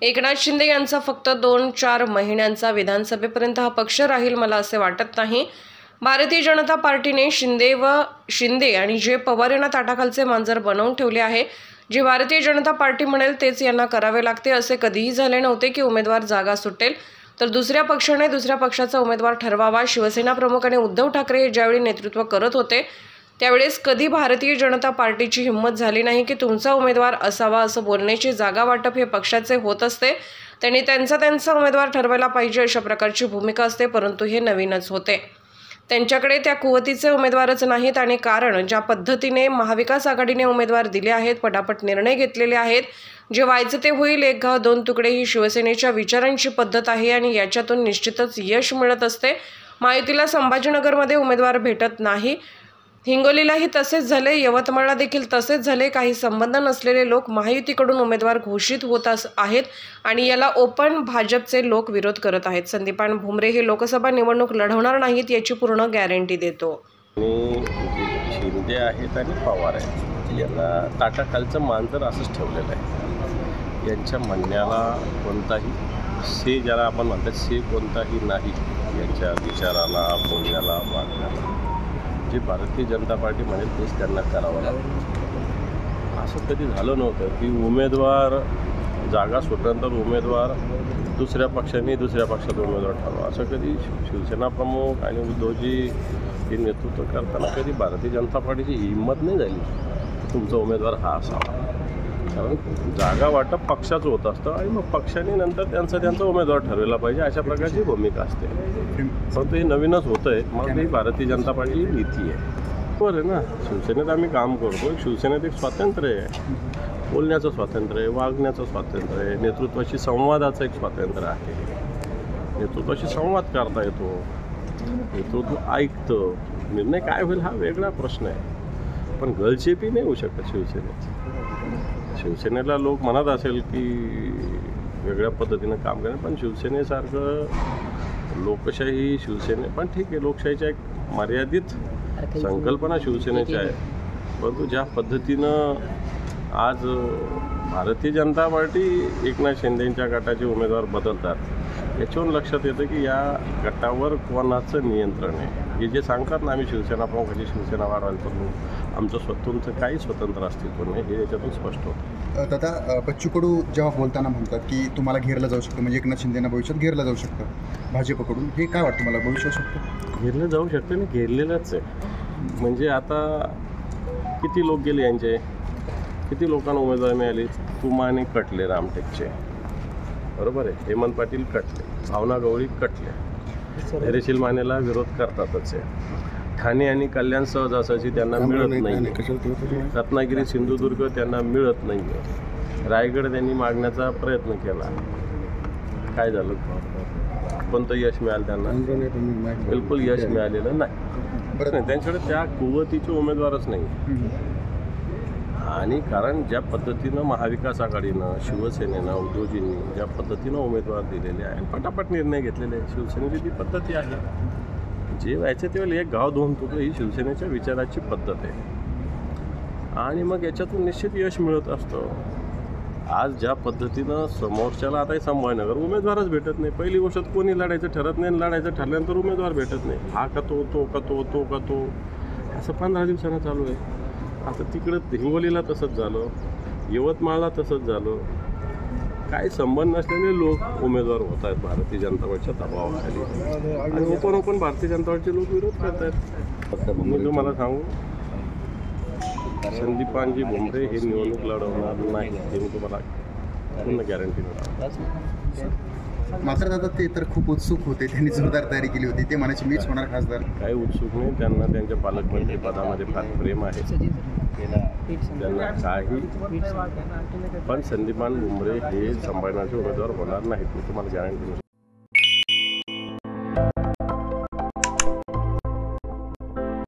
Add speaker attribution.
Speaker 1: एकनाथ शिंदे यांचा फक्त 2-4 महिन्यांचा विधानसभेपर्यंत हा पक्ष राहील मला असे वाटत नाही। भारतीय जनता पार्टीने शिंदे आणि जे पवार यांना ताटाखालचे मांजर बनवून ठेवले आहे। जे भारतीय जनता पार्टी म्हणेल तेच यांना करावे लागते। असे कधीही झाले नव्हते की उमेदवार जागा सुटेल तर दुसऱ्या पक्षाने दुसऱ्या पक्षाचा उमेदवार ठरवावा। शिवसेना प्रमुखाने उद्धव ठाकरे हे ज्यावेळी नेतृत्व करत होते त्यावेळेस कधी भारतीय जनता पार्टीची हिंमत झाली नाही की तुमचा उमेदवार असावा असं बोलण्याची जागा वाटप हे पक्षाचे होत असते। त्यांनी त्यांचा उमेदवार ठरवायला पाहिजे अशा प्रकारची भूमिका असते, परंतु हे नवीनच होते। त्यांच्याकडे त्या कुवतीचे उमेदवारच नाहीत आणि कारण ज्या पद्धतीने महाविकास आघाडीने उमेदवार दिले आहेत, पटापट निर्णय घेतलेले आहेत, जे व्हायचं ते होईल, एक गाव दोन तुकडे ही शिवसेनेच्या विचारांची पद्धत आहे आणि याच्यातून निश्चितच यश मिळत असते। महायुतीला संभाजीनगरमध्ये उमेदवार भेटत नाही, हिंगोलीलाही तसेच झाले, यवतमाळला देखील तसेच झाले। काही संबंध नसलेले लोक महायुतीकडून उमेदवार घोषित होत आहेत आणि याला ओपन भाजपचे लोक विरोध करत आहेत। संदीपान भुमरे हे लोकसभा निवडणूक लढवणार नाहीत याची पूर्ण गॅरंटी देतो।
Speaker 2: शिंदे आहेत आणि पवार आहेत, यांना ताटाखालचं मांजर असंच ठेवलेलं आहे। यांच्या म्हणण्याला कोणताही से ज्याला आपण म्हणतात से कोणताही नाही, यांच्या विचाराला, बोलण्याला, वागण्याला जे भारतीय जनता पार्टी म्हणेल तेच त्यांना करावं लागतं। असं कधी झालं नव्हतं की उमेदवार जागा सुटल्यानंतर उमेदवार दुसऱ्या पक्षाने दुसऱ्या पक्षाचा उमेदवार ठरवा, असं कधी शिवसेना प्रमुख आणि उद्धवजी हे नेतृत्व करताना कधी भारतीय जनता पार्टीची हिंमत नाही झाली तुमचा उमेदवार हा असावा। कारण जागा वाटप पक्षाचं होत असतं आणि मग पक्षाने नंतर त्यांचा उमेदवार ठरवला पाहिजे अशा प्रकारची भूमिका असते। परंतु हे नवीनच होतं आहे, मग ही भारतीय जनता पार्टीची नीती आहे। बरं आहे ना, शिवसेनेत आम्ही काम करतो, शिवसेनेत एक स्वातंत्र्य आहे, बोलण्याचं स्वातंत्र्य आहे, वागण्याचं स्वातंत्र्य आहे, नेतृत्वाशी संवादाचं एक स्वातंत्र्य आहे। नेतृत्वाशी संवाद करता येतो, नेतृत्व ऐकतं, निर्णय काय होईल हा वेगळा प्रश्न आहे, पण गळचेपी नाही होऊ शकत शिवसेनेत। शिवसेनेला लोक म्हणत असेल की वेगळ्या पद्धतीनं काम करेल, पण शिवसेनेसारखं लोकशाही शिवसेने पण ठीक आहे, लोकशाहीच्या एक मर्यादित संकल्पना शिवसेनेची आहे। परंतु ज्या पद्धतीनं आज भारतीय जनता पार्टी एकनाथ शिंदेंच्या गटाचे उमेदवार बदलतात याच्यावरून लक्षात येतं की या गटावर कोणाचं नियंत्रण आहे। हे जे सांगतात ना आम्ही शिवसेना प्रमुखाची शिवसेना वाढवायला करू, आमचं स्वतंत्र काही स्वतंत्र अस्तित्व नाही, हे याच्यातून स्पष्ट होतं।
Speaker 3: दादा, बच्चू कडू जेव्हा बोलताना म्हणतात की तुम्हाला घेरलं जाऊ शकतं, म्हणजे एकनाथ शिंदेंना भविष्यात घेरलं जाऊ शकतं भाजपकडून, हे काय वाटतं मला, भविष्यात शकतं?
Speaker 2: घेरलं जाऊ शकतं आणि घेरलेलंच आहे। म्हणजे आता किती लोक गेले यांचे, किती लोकांना उमेदवार मिळाले, तुमाने कटले रामटेकचे, बरोबर आहे, हेमंत पाटील कटले, भावना गवळी कटले, धैर्यशील मानेला विरोध करतातच आहे। ठाणे आणि कल्याण सहजासहजी त्यांना मिळत नाही, रत्नागिरी सिंधुदुर्ग त्यांना मिळत नाही आहे, रायगड त्यांनी मागण्याचा प्रयत्न केला, काय झालं, कोणतं यश मिळालं त्यांना? बिलकुल यश मिळालेलं नाही। बरं नाही, त्यांच्याकडे त्या कुवतीचे उमेदवारच नाही। आणि कारण ज्या पद्धतीनं महाविकास आघाडीनं, शिवसेनेनं, उद्धवजींनी ज्या पद्धतीनं उमेदवार दिलेले आहे, पटापट निर्णय घेतलेले आहे, शिवसेनेची ती पद्धती आहे। जे व्हायचे तेव्हा एक गाव दोन तुकडे ही शिवसेनेच्या विचाराची पद्धत आहे आणि मग याच्यातून निश्चित यश मिळत असतं। आज ज्या पद्धतीनं समोरच्याला आता संभाजीनगर उमेदवारच भेटत नाही, पहिली गोष्ट कोणी लढायचं ठरत नाही, लढायचं ठरल्यानंतर उमेदवार भेटत नाही, हा का तो, तो का तो, तो का तो, असं 15 दिवसानं चालू आहे। आता तिकडं हिंगोलीला तसंच झालं, यवतमाळला तसंच झालं, काही संबंध नसलेले लोक उमेदवार होत आहेत भारतीय जनता पार्टीच्या दबावाखाली आणि ओपन भारतीय जनता पार्टीचे लोक विरोध करत आहेत। मी तुम्हाला सांगू, संदीपानजी भुमरे हे निवडणूक लढवणार नाही, हे मी तुम्हाला पूर्ण गॅरंटी देतो।
Speaker 3: मात्र दादा ते तर खूप उत्सुक होते, त्यांनी जोरदार तयारी केली होती, ते म्हणायचे मीच होणार खासदार।
Speaker 2: काही उत्सुक नाही, त्यांना त्यांच्या पालकमंत्री पदामध्ये फार प्रेम आहे, त्यांना काही, पण संदीपान भुमरे हे संभाजीनगरचे उमेदवार होणार नाहीत, मी तुम्हाला गॅरंटी देतो।